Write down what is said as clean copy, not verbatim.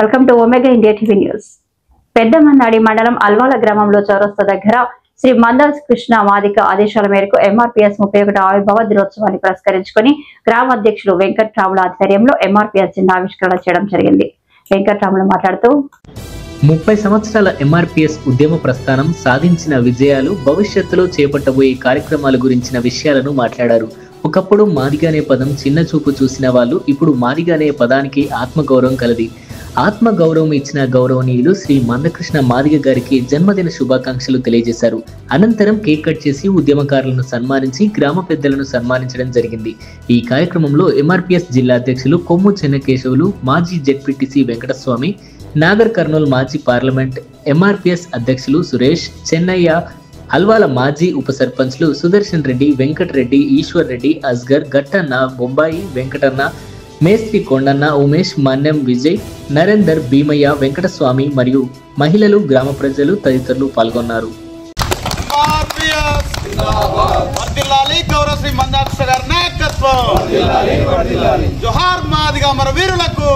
Welcome to Omega India TV news. Peddamannadi మండలం అల్వాల గ్రామంలో చౌరస్తా దగ్గర శ్రీ మందల్ కృష్ణ మాదిక ఆదేశాల మేరకు ఎంఆర్పీఎస్ 31వ ఆవిర్భావ దినోత్సవాన్ని పురస్కరించుకుని గ్రామ అధ్యక్షులు వెంకట్రాముల ఆధ్వర్యంలో ఎంఆర్పీఎస్ జెండా ఆవిష్కరణ చేయడం జరిగింది. వెంకట్రాములు మాట్లాడుతూ 30 సంవత్సరాల ఎంఆర్పీఎస్ ఉద్యమ ప్రస్థానం, సాధించిన విజయాలు, భవిష్యత్తులో చేపట్టబోయే కార్యక్రమాల గురించిన విషయాలను మాట్లాడారు. ఒకప్పుడు మాదిగ అనే పదం చిన్న చూపు చూసిన వాళ్ళు ఇప్పుడు మాదిగ అనే పదానికి ఆత్మగౌరవం కలది. ఆత్మగౌరవం ఇచ్చిన గౌరవనీయులు శ్రీ మందకృష్ణ మాదిగ గారికి జన్మదిన శుభాకాంక్షలు తెలియజేశారు. అనంతరం కేక్ కట్ చేసి ఉద్యమకారులను సన్మానించి గ్రామ పెద్దలను సన్మానించడం జరిగింది. ఈ కార్యక్రమంలో ఎంఆర్పీఎస్ జిల్లా అధ్యక్షులు కొమ్ము చెన్నకేశవులు, మాజీ జెడ్పీటీసీ వెంకటస్వామి, నాగర్ కర్నూల్ మాజీ పార్లమెంట్ ఎంఆర్పీఎస్ అధ్యక్షులు సురేష్, చెన్నయ్య, అల్వాల మాజీ ఉప సర్పంచ్లు సుదర్శన్ రెడ్డి, వెంకట్ రెడ్డి, ఈశ్వర్ రెడ్డి, అస్గర్, గట్టన్న, బొంబాయి వెంకటన్న, మేస్త్రి కొండన్న, ఉమేష్, మన్యం, విజయ్, నరేందర్, భీమయ్య, వెంకటస్వామి మరియు మహిళలు, గ్రామ ప్రజలు తదితరులు పాల్గొన్నారు. జోహార్ మాదిగ అమర వీరులకు.